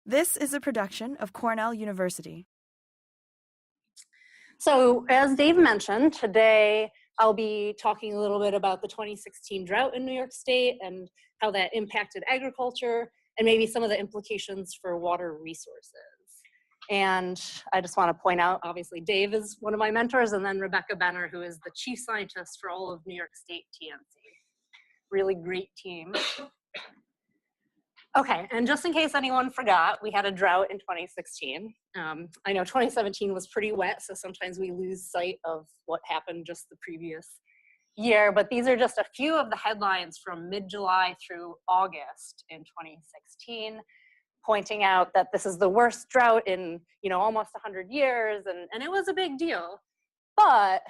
This is a production of Cornell University. So as Dave mentioned, today I'll be talking a little bit about the 2016 drought in New York State and how that impacted agriculture and maybe some of the implications for water resources. And I just want to point out, obviously, Dave is one of my mentors, and then Rebecca Benner, who is the chief scientist for all of New York State TNC. Really great team. Okay, and just in case anyone forgot, we had a drought in 2016. I know 2017 was pretty wet, so sometimes we lose sight of what happened just the previous year, but these are just a few of the headlines from mid-July through August in 2016, pointing out that this is the worst drought in almost 100 years, and it was a big deal. But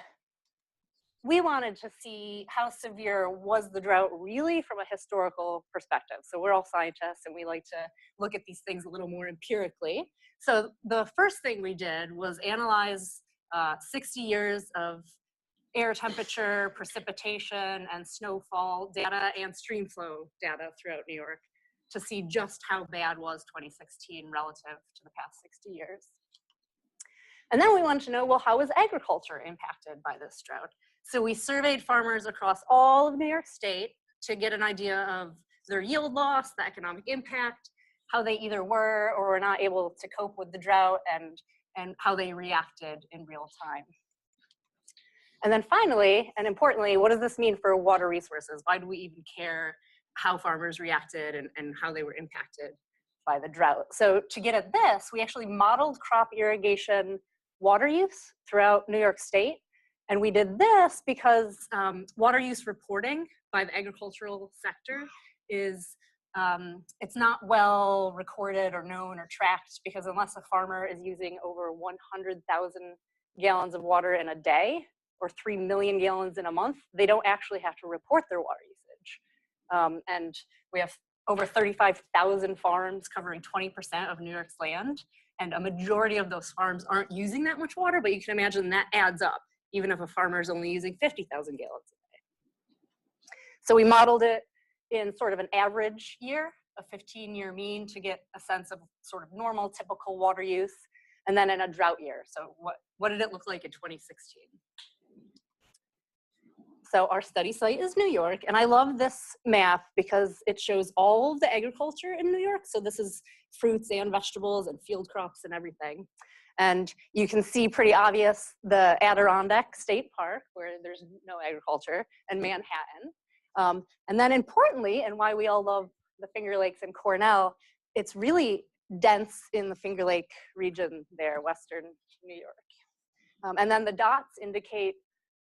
we wanted to see how severe was the drought really from a historical perspective. So we're all scientists and we like to look at these things a little more empirically. So the first thing we did was analyze 60 years of air temperature, precipitation, and snowfall data and stream flow data throughout New York to see just how bad was 2016 relative to the past 60 years. And then we wanted to know, well, how was agriculture impacted by this drought? So we surveyed farmers across all of New York State to get an idea of their yield loss, the economic impact, how they either were or were not able to cope with the drought, and how they reacted in real time. And then finally, and importantly, what does this mean for water resources? Why do we even care how farmers reacted and how they were impacted by the drought? So to get at this, we actually modeled crop irrigation water use throughout New York State. And we did this because water use reporting by the agricultural sector is, it's not well recorded or known or tracked, because unless a farmer is using over 100,000 gallons of water in a day or 3 million gallons in a month, they don't actually have to report their water usage. And we have over 35,000 farms covering 20% of New York's land. And a majority of those farms aren't using that much water, but you can imagine that adds up, even if a farmer is only using 50,000 gallons a day. So we modeled it in sort of an average year, a 15-year mean, to get a sense of sort of normal, typical water use, and then in a drought year. So what did it look like in 2016? So our study site is New York, and I love this map because it shows all of the agriculture in New York. So this is fruits and vegetables and field crops and everything. And you can see pretty obvious the Adirondack State Park, where there's no agriculture, and Manhattan. And then importantly, and why we all love the Finger Lakes and Cornell, it's really dense in the Finger Lake region there, Western New York. And then the dots indicate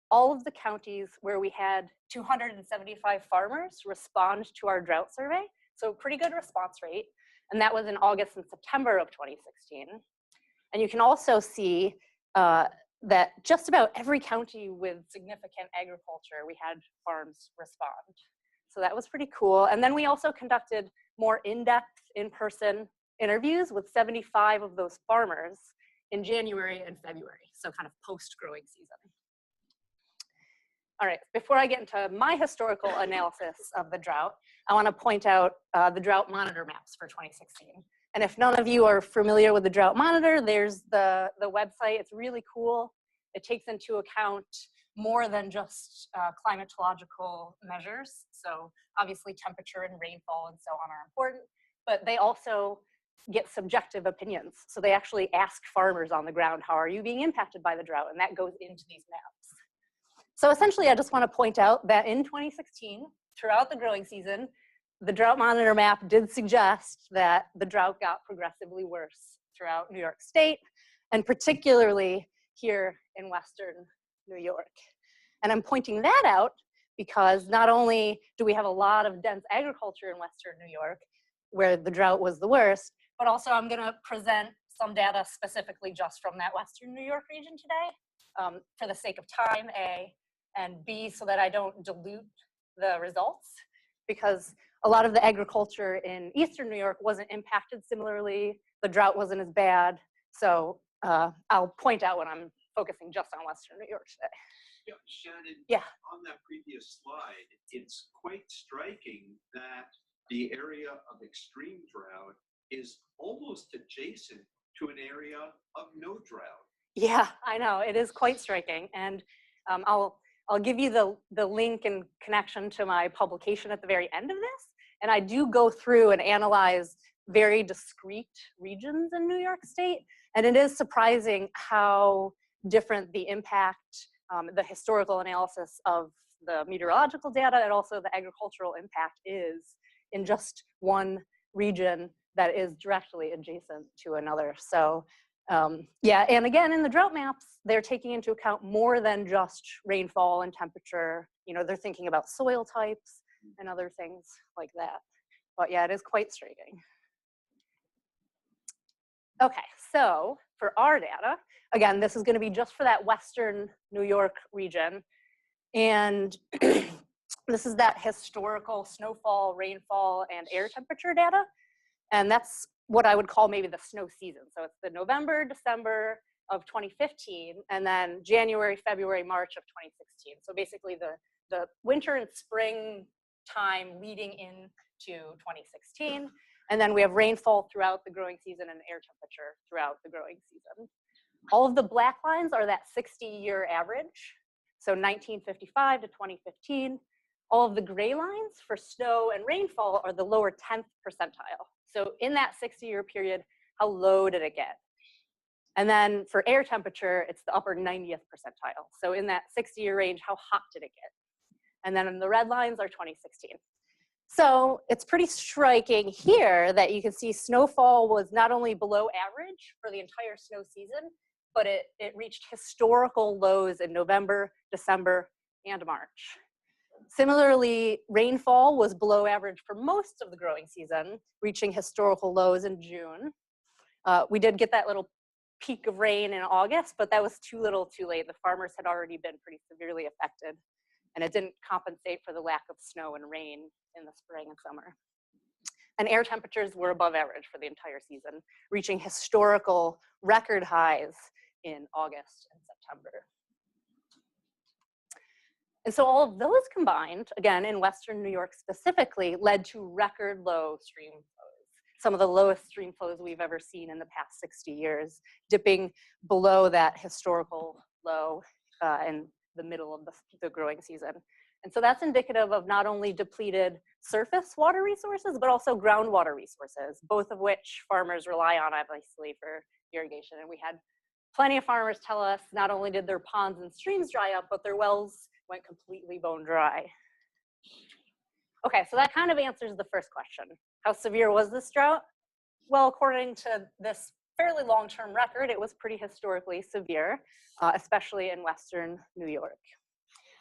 all of the counties where we had 275 farmers respond to our drought survey. So pretty good response rate. And that was in August and September of 2016. And you can also see that just about every county with significant agriculture, we had farms respond. So that was pretty cool. And then we also conducted more in-depth, in-person interviews with 75 of those farmers in January and February, so kind of post-growing season. All right, before I get into my historical analysis of the drought, I want to point out the drought monitor maps for 2016. And if none of you are familiar with the drought monitor, there's the website. It's really cool. It takes into account more than just climatological measures. So obviously temperature and rainfall and so on are important, but they also get subjective opinions. So they actually ask farmers on the ground, how are you being impacted by the drought? And that goes into these maps. So essentially, I just want to point out that in 2016, throughout the growing season, the drought monitor map did suggest that the drought got progressively worse throughout New York State, and particularly here in Western New York. And I'm pointing that out because not only do we have a lot of dense agriculture in Western New York, where the drought was the worst, but also I'm going to present some data specifically just from that Western New York region today, for the sake of time, A, and B, so that I don't dilute the results, because a lot of the agriculture in Eastern New York wasn't impacted similarly. The drought wasn't as bad. So I'll point out when I'm focusing just on Western New York today. Yeah, Shannon, yeah. On that previous slide, it's quite striking that the area of extreme drought is almost adjacent to an area of no drought. Yeah, I know, it is quite striking. And I'll give you the link and connection to my publication at the very end of this. And I do go through and analyze very discrete regions in New York State. And it is surprising how different the impact, the historical analysis of the meteorological data and also the agricultural impact is in just one region that is directly adjacent to another. So yeah, and again, in the drought maps, they're taking into account more than just rainfall and temperature. You know, they're thinking about soil types and other things like that. But yeah, it is quite striking. Okay, so for our data, again, this is going to be just for that Western New York region. And this is that historical snowfall, rainfall, and air temperature data. And that's what I would call maybe the snow season. So it's the November, December of 2015, and then January, February, March of 2016. So basically the winter and spring time leading into 2016. And then we have rainfall throughout the growing season and air temperature throughout the growing season. All of the black lines are that 60-year average. So 1955 to 2015. All of the gray lines for snow and rainfall are the lower 10th percentile. So in that 60-year period, how low did it get? And then for air temperature, it's the upper 90th percentile. So in that 60-year range, how hot did it get? And then the red lines are 2016. So it's pretty striking here that you can see snowfall was not only below average for the entire snow season, but it reached historical lows in November, December, and March. Similarly, rainfall was below average for most of the growing season, reaching historical lows in June. We did get that little peak of rain in August, but that was too little too late. The farmers had already been pretty severely affected, and it didn't compensate for the lack of snow and rain in the spring and summer. And air temperatures were above average for the entire season, reaching historical record highs in August and September. And so all of those combined, again, in Western New York specifically, led to record low stream flows. Some of the lowest stream flows we've ever seen in the past 60 years, dipping below that historical low in the middle of the growing season. And so that's indicative of not only depleted surface water resources, but also groundwater resources, both of which farmers rely on, obviously, for irrigation. And we had plenty of farmers tell us not only did their ponds and streams dry up, but their wells went completely bone dry. Okay, so that kind of answers the first question. How severe was this drought? Well, according to this fairly long-term record, it was pretty historically severe, especially in Western New York.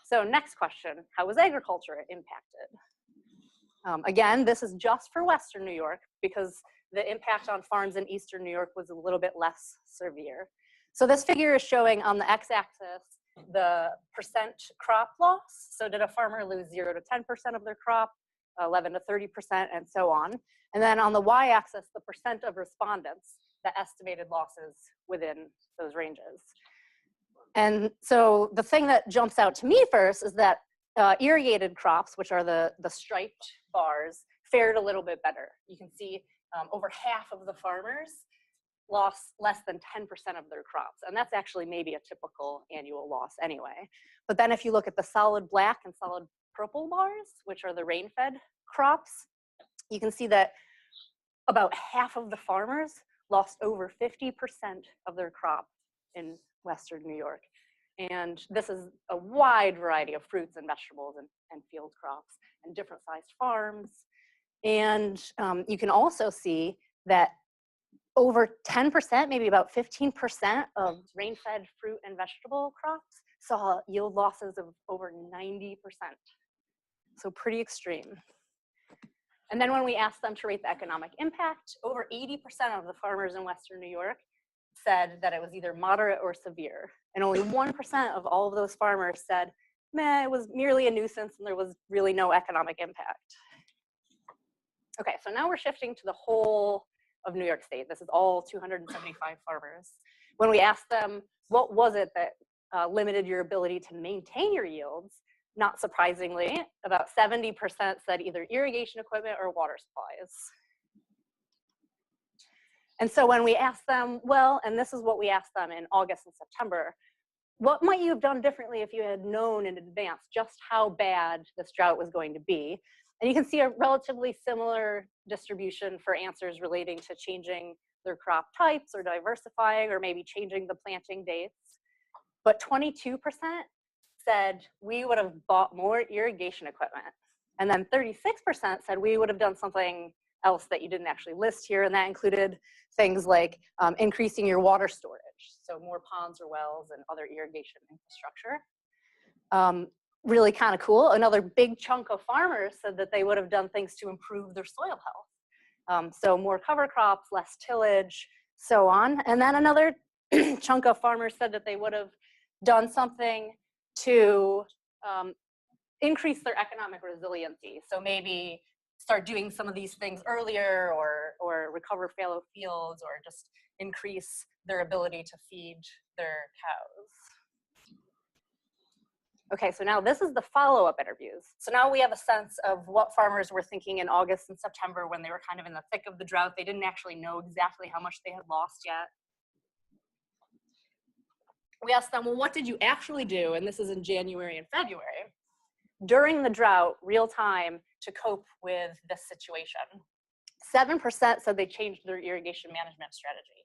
So next question, how was agriculture impacted? Again, this is just for Western New York because the impact on farms in Eastern New York was a little bit less severe. So this figure is showing on the x-axis the percent crop loss. So did a farmer lose 0 to 10% of their crop, 11 to 30%, and so on. And then on the y-axis, the percent of respondents, the estimated losses within those ranges. And so the thing that jumps out to me first is that irrigated crops, which are the striped bars, fared a little bit better. You can see over half of the farmers lost less than 10% of their crops. And that's actually maybe a typical annual loss anyway. But then if you look at the solid black and solid purple bars, which are the rain-fed crops, you can see that about half of the farmers lost over 50% of their crop in Western New York. And this is a wide variety of fruits and vegetables and field crops and different sized farms. And you can also see that over 10%, maybe about 15% of rain-fed fruit and vegetable crops saw yield losses of over 90%. So pretty extreme. And then when we asked them to rate the economic impact, over 80% of the farmers in Western New York said that it was either moderate or severe. And only 1% of all of those farmers said, meh, it was merely a nuisance and there was really no economic impact. Okay, so now we're shifting to the whole of New York State. This is all 275 farmers. When we asked them, what was it that limited your ability to maintain your yields? Not surprisingly, about 70% said either irrigation equipment or water supplies. And so when we asked them, well, and this is what we asked them in August and September, what might you have done differently if you had known in advance just how bad this drought was going to be? And you can see a relatively similar distribution for answers relating to changing their crop types or diversifying or maybe changing the planting dates. But 22% said we would have bought more irrigation equipment. And then 36% said we would have done something else that you didn't actually list here, and that included things like increasing your water storage, so more ponds or wells and other irrigation infrastructure. Really kind of cool. Another big chunk of farmers said that they would have done things to improve their soil health. So more cover crops, less tillage, so on. And then another chunk of farmers said that they would have done something to increase their economic resiliency. So maybe start doing some of these things earlier, or recover fallow fields, or just increase their ability to feed their cows. Okay, so now this is the follow-up interviews. So now we have a sense of what farmers were thinking in August and September when they were kind of in the thick of the drought. They didn't actually know exactly how much they had lost yet. We asked them, well, what did you actually do? And this is in January and February, during the drought, real time, to cope with this situation. 7% said they changed their irrigation management strategy.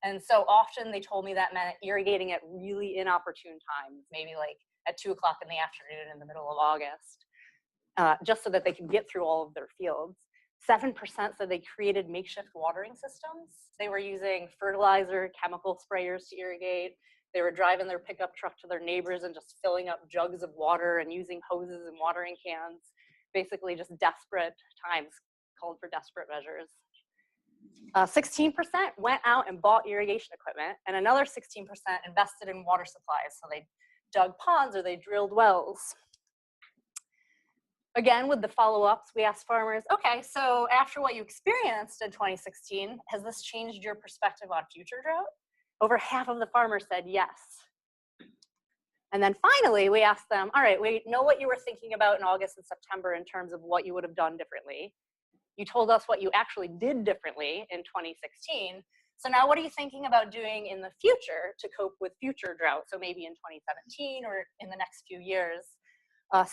And so often they told me that meant irrigating at really inopportune times, maybe like at 2 o'clock in the afternoon in the middle of August, just so that they could get through all of their fields. 7% said they created makeshift watering systems. They were using fertilizer, chemical sprayers to irrigate. They were driving their pickup truck to their neighbors and just filling up jugs of water and using hoses and watering cans. Basically just desperate times called for desperate measures. 16% went out and bought irrigation equipment, and another 16% invested in water supplies. So they dug ponds or they drilled wells. Again, with the follow-ups, we asked farmers, okay, so after what you experienced in 2016, has this changed your perspective on future drought? Over half of the farmers said yes. And then finally, we asked them, all right, we know what you were thinking about in August and September in terms of what you would have done differently. You told us what you actually did differently in 2016. So now what are you thinking about doing in the future to cope with future drought? So maybe in 2017 or in the next few years. 6%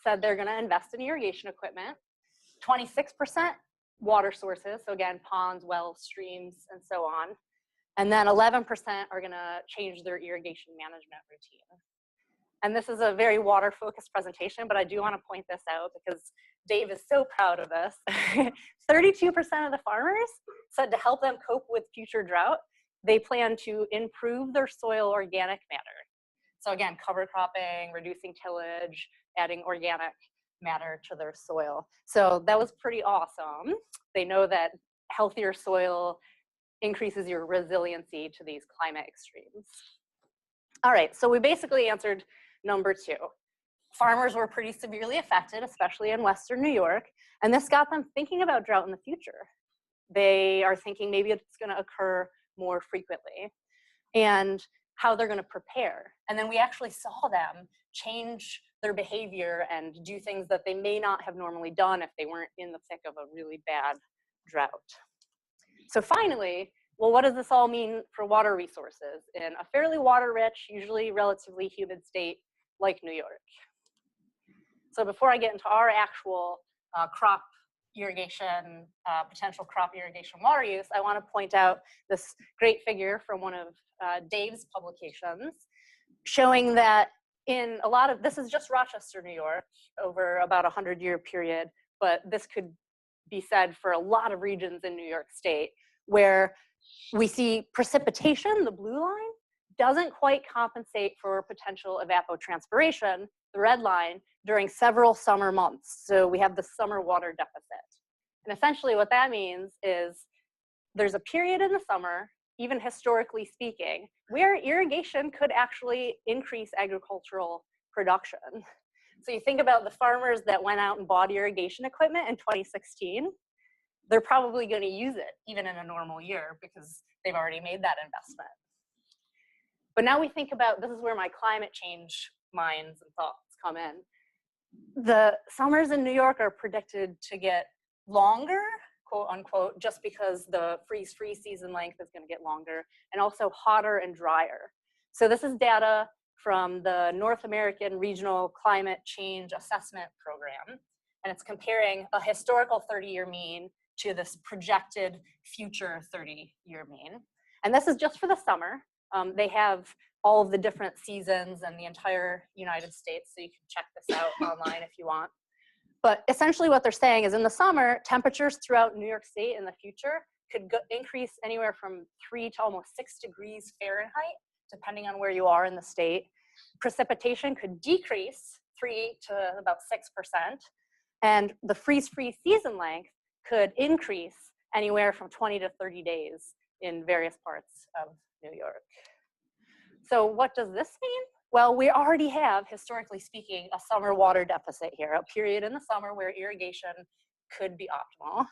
said they're gonna invest in irrigation equipment. 26% water sources, so again, ponds, wells, streams, and so on. And then 11% are gonna change their irrigation management routine. And this is a very water-focused presentation, but I do wanna point this out because Dave is so proud of this. 32% of the farmers said to help them cope with future drought, they plan to improve their soil organic matter. So again, cover cropping, reducing tillage, adding organic matter to their soil. So that was pretty awesome. They know that healthier soil increases your resiliency to these climate extremes. All right, so we basically answered number 2. Farmers were pretty severely affected, especially in Western New York, and this got them thinking about drought in the future. They are thinking maybe it's gonna occur more frequently and how they're gonna prepare. And then we actually saw them change their behavior and do things that they may not have normally done if they weren't in the thick of a really bad drought. So finally, well, what does this all mean for water resources in a fairly water-rich, usually relatively humid state like New York? So before I get into our actual crop irrigation, potential crop irrigation water use, I want to point out this great figure from one of Dave's publications showing that in a lot of, this is just Rochester, New York, over about a 100-year period, but this could be said for a lot of regions in New York State, where we see precipitation, the blue line, doesn't quite compensate for potential evapotranspiration, the red line, during several summer months. So we have the summer water deficit. And essentially what that means is there's a period in the summer, even historically speaking, where irrigation could actually increase agricultural production. So you think about the farmers that went out and bought irrigation equipment in 2016, they're probably going to use it even in a normal year because they've already made that investment. But now we think about, this is where my climate change minds and thoughts come in. The summers in New York are predicted to get longer quote unquote, just because the freeze-free season length is going to get longer, and also hotter and drier. So this is data from the North American Regional Climate Change Assessment Program, and it's comparing a historical 30-year mean to this projected future 30-year mean. And this is just for the summer. They have all of the different seasons and the entire United States, so you can check this out online if you want. But essentially what they're saying is in the summer, temperatures throughout New York State in the future could increase anywhere from 3 to almost 6 degrees Fahrenheit, depending on where you are in the state. Precipitation could decrease 3 to about 6%, and the freeze-free season length could increase anywhere from 20 to 30 days in various parts of New York. So what does this mean? Well, we already have, historically speaking, a summer water deficit here, a period in the summer where irrigation could be optimal.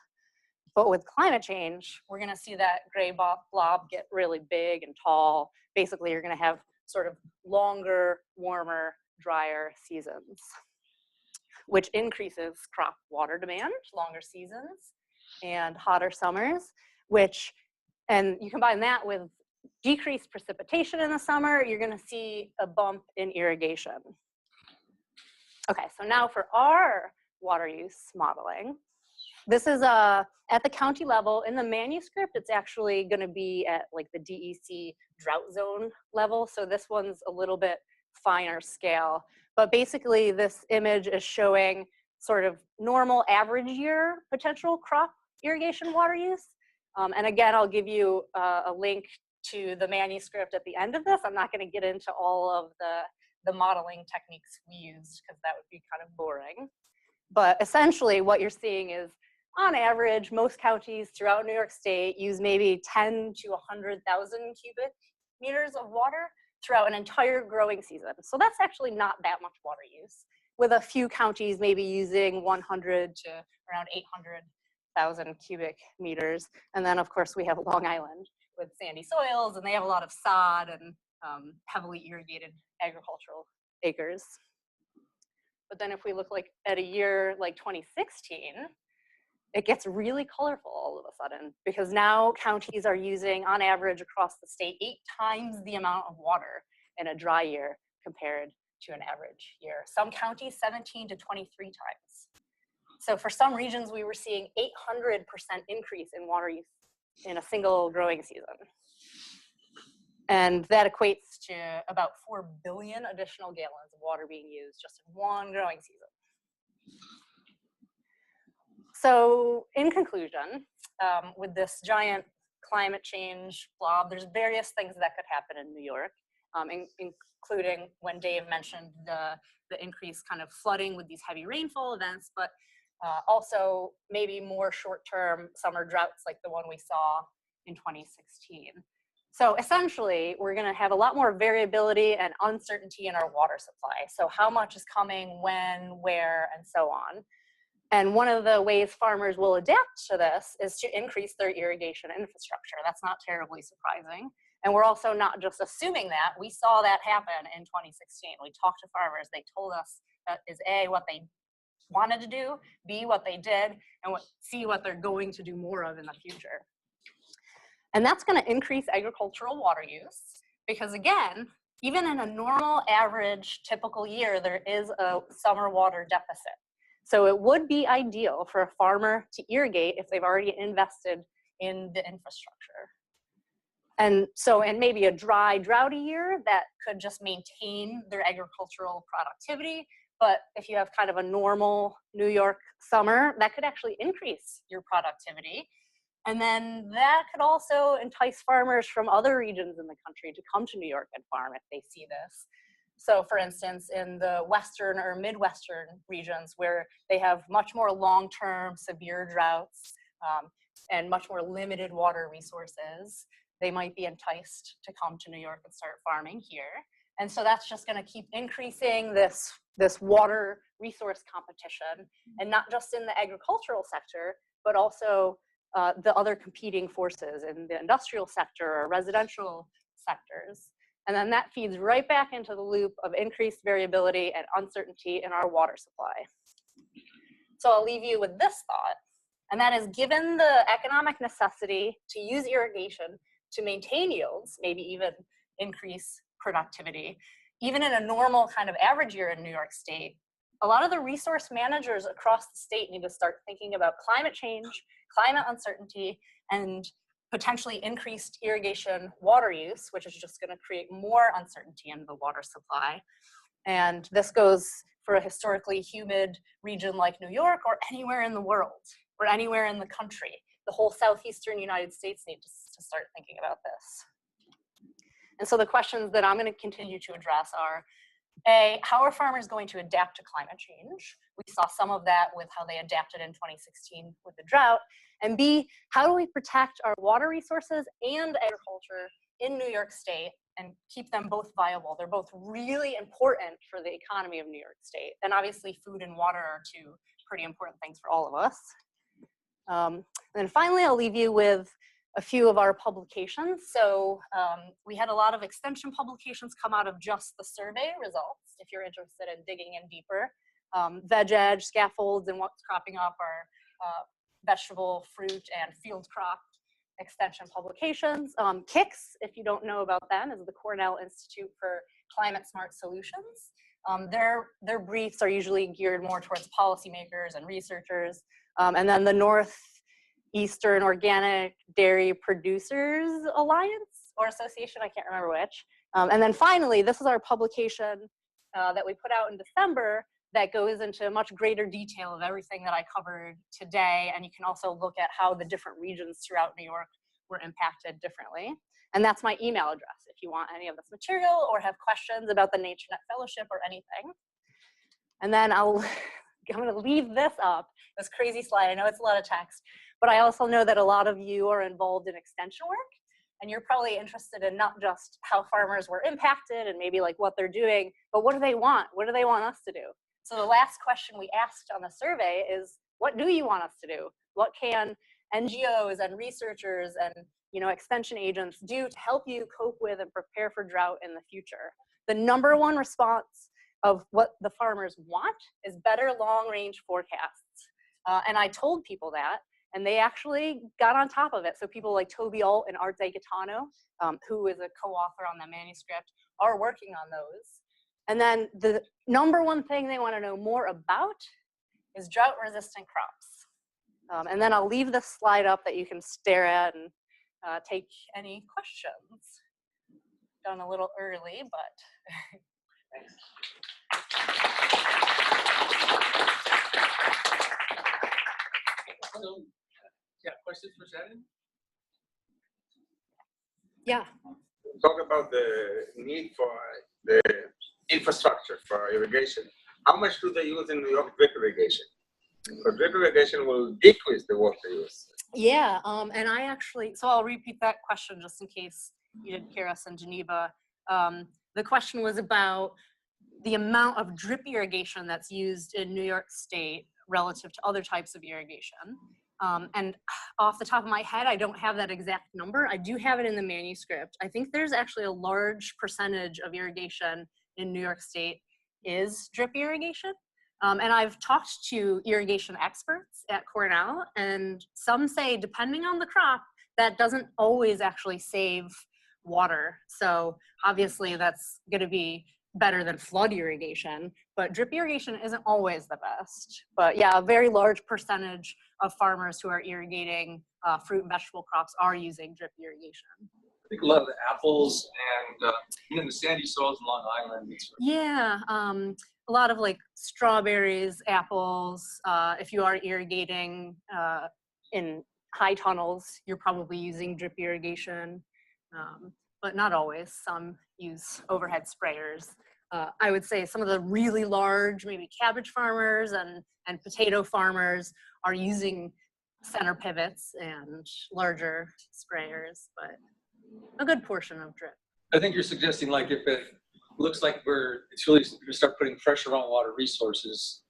But with climate change, we're gonna see that gray blob get really big and tall. Basically, you're gonna have sort of longer, warmer, drier seasons, which increases crop water demand, longer seasons, and hotter summers, and you combine that with decreased precipitation in the summer, you're gonna see a bump in irrigation. Okay, so now for our water use modeling, this is at the county level. In the manuscript, it's actually gonna be at like the DEC drought zone level, so this one's a little bit finer scale. But basically, this image is showing sort of normal average year potential crop irrigation water use. And again, I'll give you a link to the manuscript at the end of this. I'm not going to get into all of the modeling techniques we used because that would be kind of boring. But essentially what you're seeing is, on average, most counties throughout New York State use maybe 10 to 100,000 cubic meters of water throughout an entire growing season. So that's actually not that much water use, with a few counties maybe using 100 to around 800,000 cubic meters. And then of course we have Long Island with sandy soils, and they have a lot of sod and heavily irrigated agricultural acres. But then if we look like at a year like 2016, it gets really colorful all of a sudden, because now counties are using, on average across the state, 8 times the amount of water in a dry year compared to an average year. Some counties 17 to 23 times. So for some regions, we were seeing 800% increase in water use in a single growing season. And that equates to about 4 billion additional gallons of water being used just in one growing season. So in conclusion, with this giant climate change blob, there's various things that could happen in New York, including when Dave mentioned the increased kind of flooding with these heavy rainfall events, but also maybe more short-term summer droughts like the one we saw in 2016. So essentially, we're gonna have a lot more variability and uncertainty in our water supply. So how much is coming, when, where, and so on. And one of the ways farmers will adapt to this is to increase their irrigation infrastructure. That's not terribly surprising. And we're also not just assuming that. We saw that happen in 2016. We talked to farmers. They told us that is A, what they wanted to do, B, what they did, and C, what they're going to do more of in the future. And that's going to increase agricultural water use because, again, even in a normal, average, typical year, there is a summer water deficit. So it would be ideal for a farmer to irrigate if they've already invested in the infrastructure. And so in maybe a dry, droughty year, that could just maintain their agricultural productivity. But if you have kind of a normal New York summer, that could actually increase your productivity. And then that could also entice farmers from other regions in the country to come to New York and farm if they see this. So for instance, in the Western or Midwestern regions where they have much more long-term severe droughts and much more limited water resources, they might be enticed to come to New York and start farming here. And so that's just gonna keep increasing this water resource competition, and not just in the agricultural sector, but also the other competing forces in the industrial sector or residential sectors. And then that feeds right back into the loop of increased variability and uncertainty in our water supply. So I'll leave you with this thought. And that is, given the economic necessity to use irrigation to maintain yields, maybe even increase productivity, even in a normal kind of average year in New York State, a lot of the resource managers across the state need to start thinking about climate change, climate uncertainty, and potentially increased irrigation water use, which is just going to create more uncertainty in the water supply. And this goes for a historically humid region like New York, or anywhere in the world, or anywhere in the country. The whole southeastern United States need to start thinking about this. And so the questions that I'm going to continue to address are, A, how are farmers going to adapt to climate change? We saw some of that with how they adapted in 2016 with the drought. And B, how do we protect our water resources and agriculture in New York State and keep them both viable? They're both really important for the economy of New York State. And obviously food and water are two pretty important things for all of us. And then finally, I'll leave you with a few of our publications. So we had a lot of extension publications come out of just the survey results, if you're interested in digging in deeper. Veg Edge, Scaffolds, and What's Cropping Up are vegetable, fruit, and field crop extension publications. KICS, if you don't know about them, is the Cornell Institute for Climate Smart Solutions. Their briefs are usually geared more towards policymakers and researchers. And then the Northeastern Organic Dairy Producers Alliance or Association, I can't remember which. And then finally, this is our publication that we put out in December that goes into much greater detail of everything that I covered today. And you can also look at how the different regions throughout New York were impacted differently. And that's my email address if you want any of this material or have questions about the NatureNet Fellowship or anything. And then I'm gonna leave this up, this crazy slide. I know it's a lot of text, but I also know that a lot of you are involved in extension work, and you're probably interested in not just how farmers were impacted and maybe like what they're doing, but what do they want? What do they want us to do? So the last question we asked on the survey is, what do you want us to do? What can NGOs and researchers and extension agents do to help you cope with and prepare for drought in the future? The #1 response of what the farmers want is better long-range forecasts. And I told people that, and they actually got on top of it. So people like Toby Alt and Art DeGaetano, who is a co-author on the manuscript, are working on those. And then the #1 thing they want to know more about is drought-resistant crops. And then I'll leave this slide up that you can stare at and take any questions. Done a little early, but. Thanks. So, yeah, questions for Shannan? Yeah. Talk about the need for the infrastructure for irrigation. How much do they use in New York drip irrigation? Because drip irrigation will decrease the water use. Yeah, and I actually, so I'll repeat that question just in case you didn't hear us in Geneva. The question was about the amount of drip irrigation that's used in New York State relative to other types of irrigation. And off the top of my head, I don't have that exact number. I do have it in the manuscript. I think there's actually a large percentage of irrigation in New York State is drip irrigation. And I've talked to irrigation experts at Cornell, and some say, depending on the crop, that doesn't always actually save water. So obviously that's gonna be better than flood irrigation, but drip irrigation isn't always the best. But yeah, a very large percentage of farmers who are irrigating fruit and vegetable crops are using drip irrigation. I think a lot of the apples and even the sandy soils in Long Island. Yeah, a lot of like strawberries, apples. If you are irrigating in high tunnels, you're probably using drip irrigation, but not always. Some use overhead sprayers. I would say some of the really large, maybe cabbage farmers and potato farmers are using center pivots and larger sprayers, but a good portion of drip. I think you're suggesting, like, if it looks like it's really going to start putting pressure on water resources,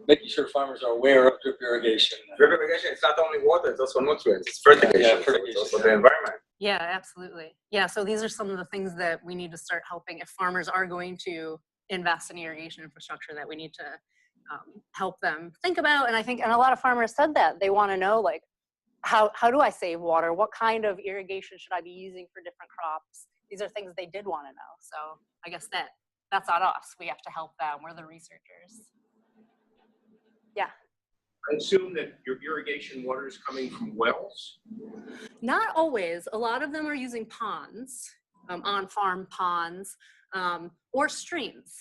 making sure farmers are aware of drip irrigation. Drip irrigation, it's not only water, it's also nutrients, it's fertigation, Yeah, so fertigation, it's also the environment. Yeah, absolutely. Yeah, so these are some of the things that we need to start helping if farmers are going to invest in irrigation infrastructure, that we need to help them think about. And I think, and a lot of farmers said that they want to know, like, how do I save water? What kind of irrigation should I be using for different crops? These are things they did want to know. So I guess that's on us. We have to help them. We're the researchers. Yeah. I assume that your irrigation water is coming from wells? Not always. A lot of them are using ponds, on-farm ponds, or streams.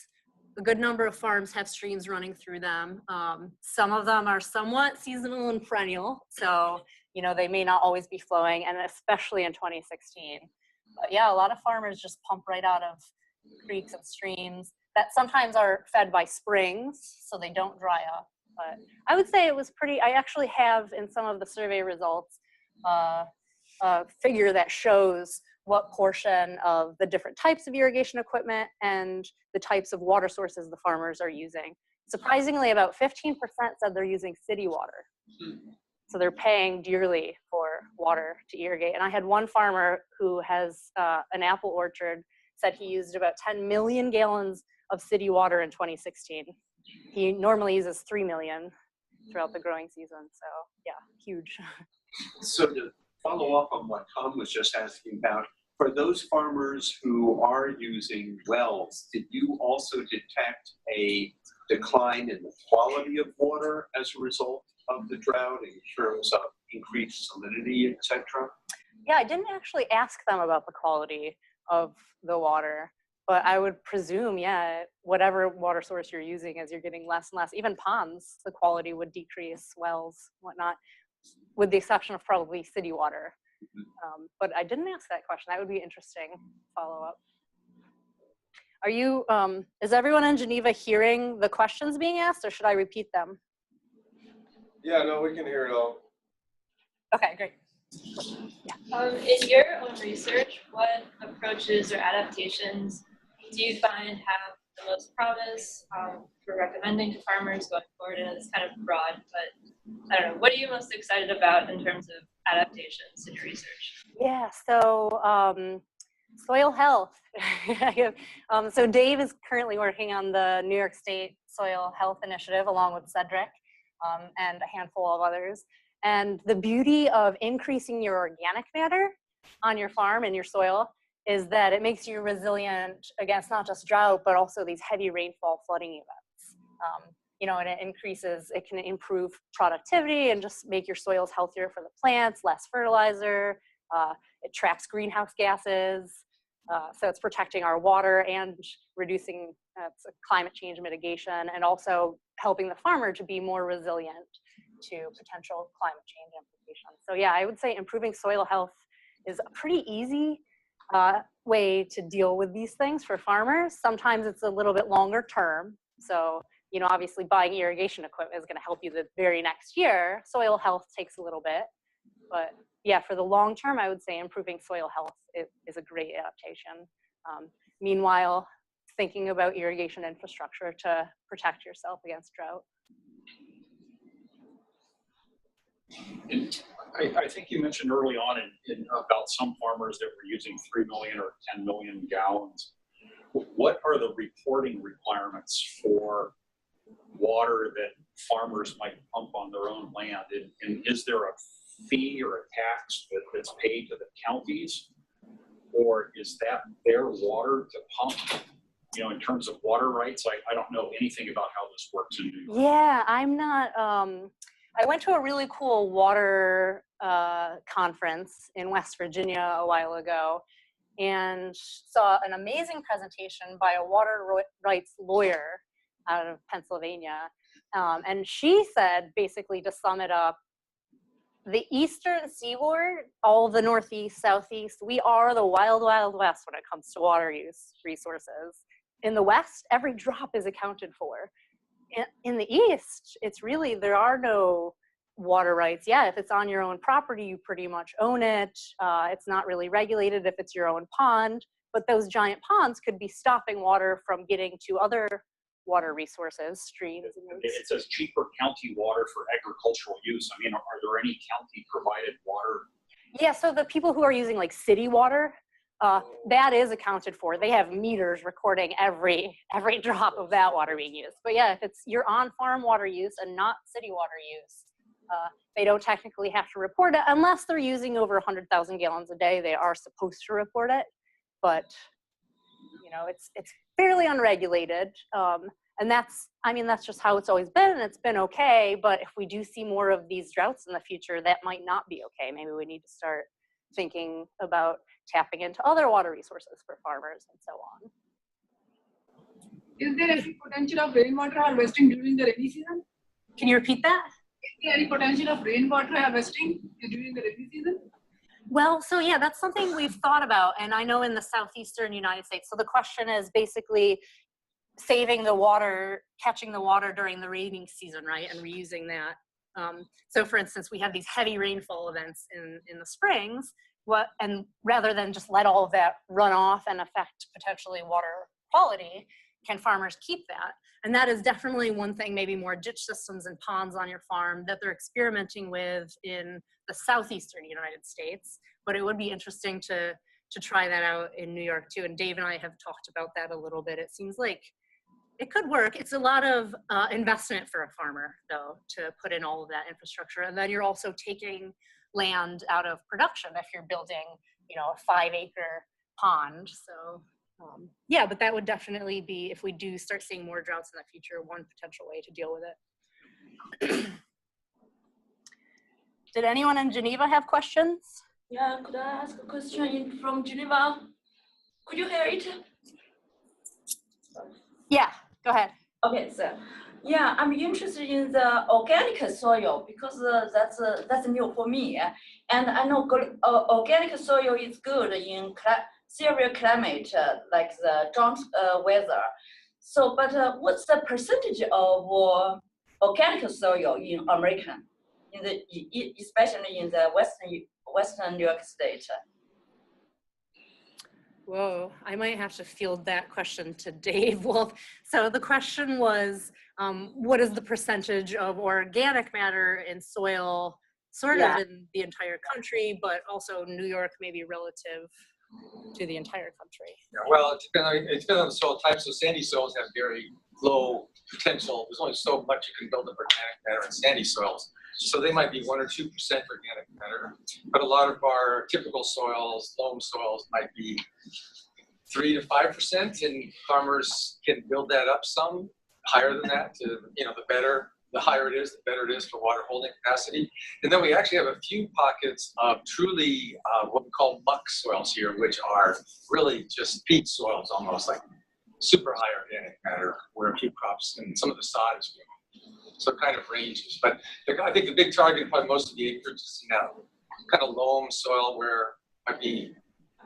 A good number of farms have streams running through them. Some of them are somewhat seasonal and perennial, so they may not always be flowing, and especially in 2016. But yeah, a lot of farmers just pump right out of creeks and streams that sometimes are fed by springs, so they don't dry up. But I would say it was pretty, I actually have in some of the survey results a figure that shows what portion of the different types of irrigation equipment and the types of water sources the farmers are using. Surprisingly, about 15% said they're using city water. So they're paying dearly for water to irrigate. And I had one farmer who has an apple orchard, said he used about 10 million gallons of city water in 2016. He normally uses 3 million throughout the growing season. So yeah, huge. So to follow up on what Tom was just asking about, for those farmers who are using wells, did you also detect a decline in the quality of water as a result of the drought in terms of increased salinity, etc.? Yeah, I didn't actually ask them about the quality of the water, but I would presume, yeah, whatever water source you're using, as you're getting less and less, even ponds, the quality would decrease, wells, whatnot, with the exception of probably city water. But I didn't ask that question. That would be interesting follow-up. Are you, is everyone in Geneva hearing the questions being asked, or should I repeat them? Yeah, no, we can hear it all. Okay, great. In your own research, what approaches or adaptations do you find have the most promise for recommending to farmers going forward? And it's kind of broad, but I don't know. What are you most excited about in terms of adaptations in your research? Yeah, so soil health. So Dave is currently working on the New York State Soil Health Initiative along with Cedric and a handful of others. And the beauty of increasing your organic matter on your farm and your soil is that it makes you resilient against not just drought, but also these heavy rainfall flooding events. And it can improve productivity and just make your soils healthier for the plants, less fertilizer. It traps greenhouse gases. So it's protecting our water and reducing climate change mitigation, and also helping the farmer to be more resilient to potential climate change implications. So yeah, I would say improving soil health is a pretty easy way to deal with these things for farmers. Sometimes it's a little bit longer term. So, obviously buying irrigation equipment is going to help you the very next year. Soil health takes a little bit, but yeah, for the long term, I would say improving soil health is a great adaptation. Meanwhile, thinking about irrigation infrastructure to protect yourself against drought. And I think you mentioned early on in about some farmers that were using 3 million or 10 million gallons. What are the reporting requirements for water that farmers might pump on their own land? And is there a fee or a tax that's paid to the counties? Or is that their water to pump? In terms of water rights, I don't know anything about how this works in New York. Yeah, I'm not, I went to a really cool water conference in West Virginia a while ago and saw an amazing presentation by a water rights lawyer out of Pennsylvania. And she said, basically, to sum it up, the eastern seaboard, all of the northeast, southeast, we are the wild, wild west when it comes to water use resources. In the west, every drop is accounted for. In the east, it's really, there are no water rights. Yeah, if it's on your own property, you pretty much own it. It's not really regulated if it's your own pond, but those giant ponds could be stopping water from getting to other water resources, streams. It says cheaper county water for agricultural use. I mean, are there any county provided water? Yeah, so the people who are using like city water, that is accounted for. They have meters recording every drop of that water being used. But yeah, if it's your on-farm water use and not city water use, they don't technically have to report it unless they're using over 100,000 gallons a day. They are supposed to report it, but you know, it's fairly unregulated. And that's just how it's always been, and it's been okay. But if we do see more of these droughts in the future, that might not be okay. Maybe we need to start thinking about tapping into other water resources for farmers and so on. Is there any potential of rainwater harvesting during the rainy season? Can you repeat that? Is there any potential of rainwater harvesting during the rainy season? Well, so yeah, that's something we've thought about, and I know in the southeastern United States. So the question is basically saving the water, catching the water during the rainy season, right, and reusing that. So for instance, we have these heavy rainfall events in the springs, and rather than just let all of that run off and affect potentially water quality, can farmers keep that? And that is definitely one thing, maybe more ditch systems and ponds on your farm that they're experimenting with in the southeastern United States. But it would be interesting to try that out in New York too. And Dave and I have talked about that a little bit. It seems like it could work. It's a lot of investment for a farmer, though, to put in all of that infrastructure. And then you're also taking land out of production if you're building, you know, a 5-acre pond. So yeah, but that would definitely be, if we do start seeing more droughts in the future, one potential way to deal with it. Did anyone in Geneva have questions? Yeah, could I ask a question from Geneva? Could you hear it? Yeah, go ahead. Okay, so yeah, I'm interested in the organic soil because that's new for me, and I know organic soil is good in severe climate like the drought weather. So, but what's the percentage of organic soil in American, especially in the Western New York State? Whoa, I might have to field that question to Dave. Well, so the question was, what is the percentage of organic matter in soil, sort of in the entire country, but also New York maybe relative to the entire country? Yeah, well, it depends on the soil type. So sandy soils have very low potential. There's only so much you can build up organic matter in sandy soils. So they might be 1 or 2% organic matter, but a lot of our typical soils, loam soils, might be 3 to 5%, and farmers can build that up some higher than that. To, you know, the higher it is, the better it is for water holding capacity. And then we actually have a few pockets of truly what we call muck soils here, which are really just peat soils, almost like super high organic matter, where a few crops and some of the sod is grown. So it kind of ranges, but I think the big target, probably most of the acreage, is in that kind of loam soil where it might be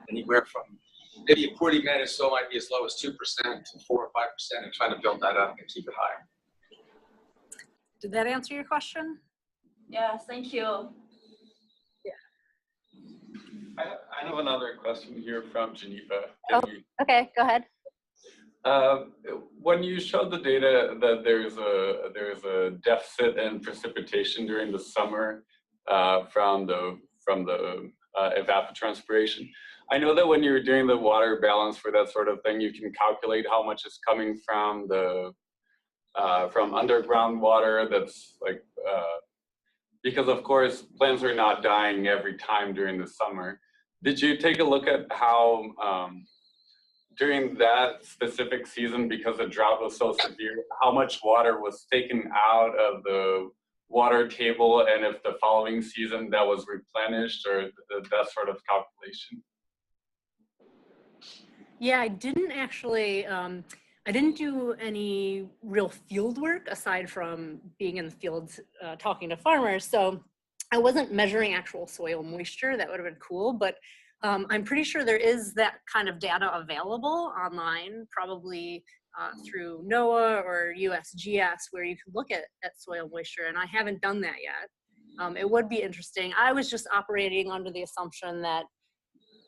anywhere from maybe a poorly managed soil might be as low as 2% to 4 or 5%, and trying to build that up and keep it high. Did that answer your question? Yeah, thank you. I have another question here from Geneva. Okay, go ahead. When you showed the data that there's a deficit in precipitation during the summer from the evapotranspiration, I know that when you're doing the water balance for that sort of thing, you can calculate how much is coming from the from underground water. That's like because of course plants are not dying every time during the summer. Did you take a look at how during that specific season, because the drought was so severe, how much water was taken out of the water table, and if the following season that was replenished, or that sort of calculation? Yeah, I didn't actually, I didn't do any real field work aside from being in the fields talking to farmers. So I wasn't measuring actual soil moisture. That would have been cool, but I'm pretty sure there is that kind of data available online, probably through NOAA or USGS, where you can look at soil moisture, and I haven't done that yet. It would be interesting. I was just operating under the assumption that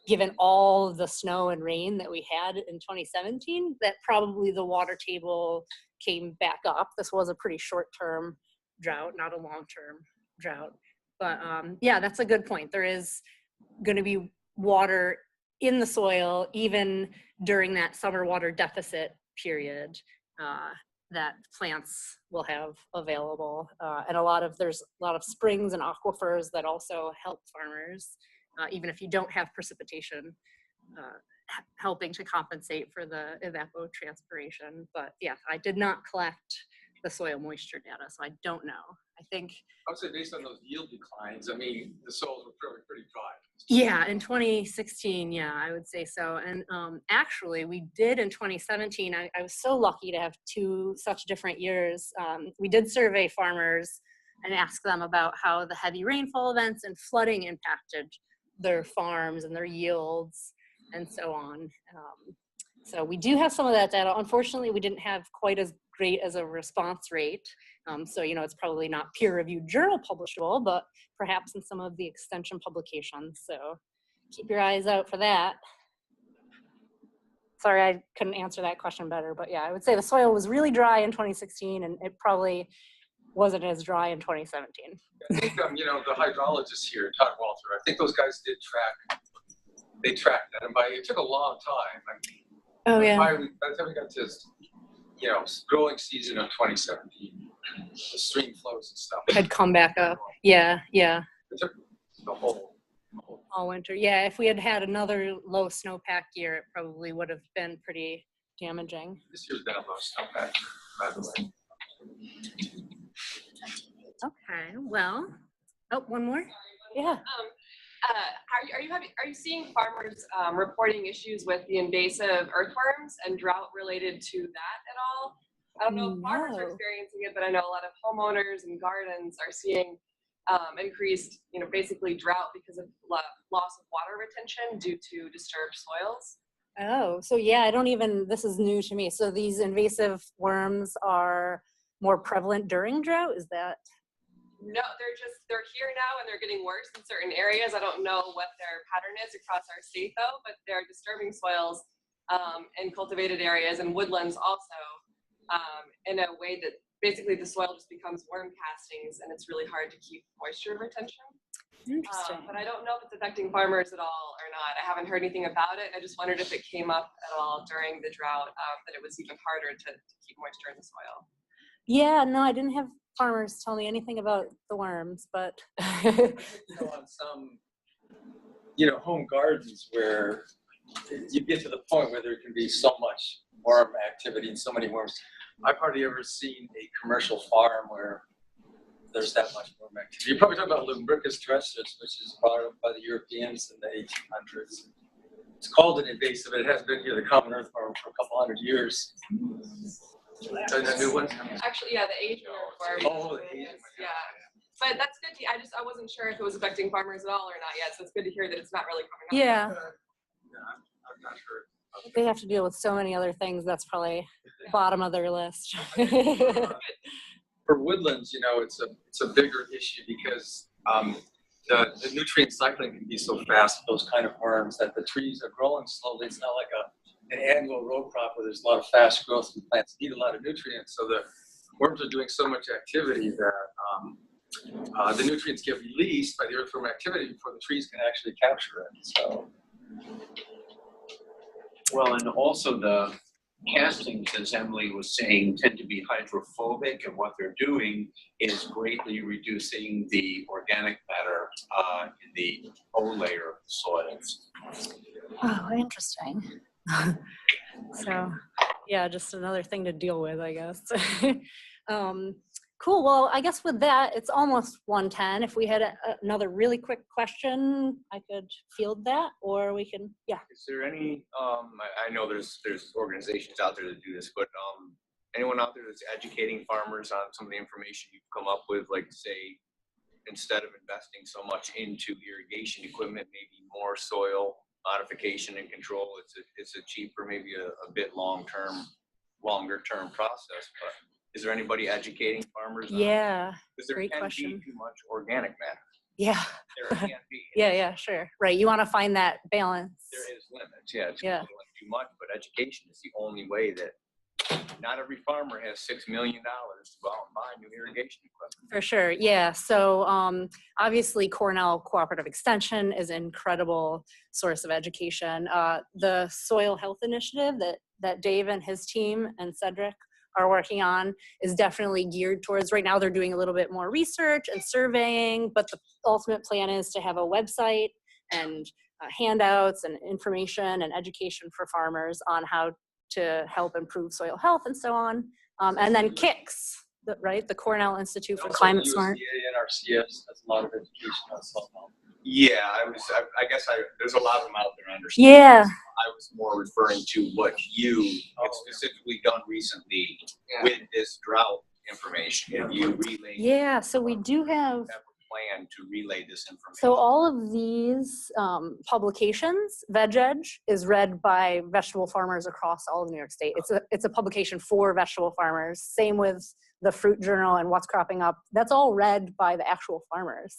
given all of the snow and rain that we had in 2017, that probably the water table came back up. This was a pretty short-term drought, not a long-term drought. But yeah, that's a good point. There is going to be water in the soil, even during that summer water deficit period that plants will have available. And there's a lot of springs and aquifers that also help farmers, even if you don't have precipitation, helping to compensate for the evapotranspiration. But yeah, I did not collect the soil moisture data, so I don't know. I think I would say based on those yield declines, I mean, the soils were pretty dry. yeah, in 2016, yeah, I would say so. And actually, we did in 2017. I was so lucky to have 2 such different years. We did survey farmers and ask them about how the heavy rainfall events and flooding impacted their farms and their yields and so on. So we do have some of that data. Unfortunately, we didn't have quite as great as a response rate. So, it's probably not peer-reviewed journal publishable, but perhaps in some of the extension publications. So keep your eyes out for that. Sorry, I couldn't answer that question better, but yeah, I would say the soil was really dry in 2016, and it probably wasn't as dry in 2017. I think, the hydrologists here, Todd Walter, I think those guys did track that, and it took a long time. I mean, Oh yeah. by the time we got to, growing season of 2017, the stream flows and stuff. Had come back up. Yeah. It took the whole All winter. Yeah, if we had had another low snowpack year, it probably would have been pretty damaging. This year's been a low snowpack, by the way. Okay, well, one more? Yeah. Are you seeing farmers reporting issues with the invasive earthworms and drought related to that at all? I don't know if farmers are experiencing it, but I know a lot of homeowners and gardens are seeing increased, basically drought because of loss of water retention due to disturbed soils. Oh, so yeah, this is new to me. So these invasive worms are more prevalent during drought, is that? No, they're here now and they're getting worse in certain areas. I don't know what their pattern is across our state though, but they're disturbing soils in cultivated areas and woodlands also in a way that basically the soil just becomes worm castings and it's really hard to keep moisture retention. Interesting. But I don't know if it's affecting farmers at all or not. I haven't heard anything about it. I just wondered if it came up at all during the drought, that it was even harder to keep moisture in the soil. Yeah, no, I didn't have farmers tell me anything about the worms, but On some, home gardens where you get to the point where there can be so much worm activity and so many worms. I've hardly ever seen a commercial farm where there's that much worm activity. You're probably talking about Lumbricus terrestris, which is brought up by the Europeans in the 1800s. It's called an invasive. It has been here, the common earthworm, for a couple hundred years. So the new one? Actually, yeah, the Asian earthworm. Oh, the Asian one. Yeah. But that's good to, I wasn't sure if it was affecting farmers at all or not yet, so it's good to hear that it's not really coming up. yeah, I'm not sure. they have to deal with so many other things. That's probably bottom of their list. For woodlands, it's a bigger issue because the nutrient cycling can be so fast with those kind of worms that the trees are growing slowly. It's not like an annual row crop where there's a lot of fast growth and plants need a lot of nutrients. So the worms are doing so much activity that the nutrients get released by the earthworm activity before the trees can actually capture it. So, Well, and also the castings, as Emily was saying, tend to be hydrophobic, and what they're doing is greatly reducing the organic matter in the O layer soils. Oh, interesting. So, yeah, just another thing to deal with, I guess. Cool. Well, I guess with that, it's almost 1:10. If we had another really quick question, I could field that, or we can, yeah. Is there any, I know there's organizations out there that do this, but anyone out there that's educating farmers on some of the information you've come up with, like say, instead of investing so much into irrigation equipment, maybe more soil modification and control, it's a cheaper, maybe a bit longer term process, but is there anybody educating farmers? Yeah, Because there great can question. be too much organic matter. Yeah. There can be. Yeah, sure. Right. You want to find that balance. There is limits. Yeah, it's Yeah. too much, but education is the only way that not every farmer has $6 million to go out and buy new irrigation equipment. For sure, yeah. So obviously Cornell Cooperative Extension is an incredible source of education. The Soil Health Initiative that Dave and his team and Cedric are working on is definitely geared towards, right now they're doing a little bit more research and surveying, but the ultimate plan is to have a website and handouts and information and education for farmers on how to help improve soil health and so on. And then KICS, right? The Cornell Institute for Climate Smart. USDA and RCS has a lot of education on soil health. Yeah, I guess there's a lot of them out there, I understand. Yeah. I was more referring to what you have specifically done recently with this drought information. Have you relayed? Yeah, so we do have plan to relay this information? So all of these publications, Veg Edge is read by vegetable farmers across all of New York State. It's a publication for vegetable farmers. Same with the Fruit Journal and What's Cropping Up. That's all read by the actual farmers.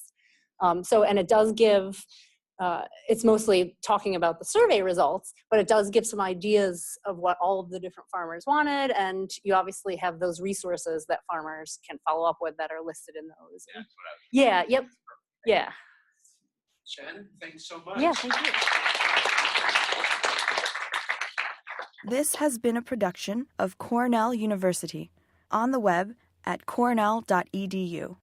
And it does give, it's mostly talking about the survey results, but it does give some ideas of what all of the different farmers wanted. And you obviously have those resources that farmers can follow up with that are listed in those. Yeah, yep, yeah. Shannan, thanks so much. Yeah, thank you. This has been a production of Cornell University, on the web at cornell.edu.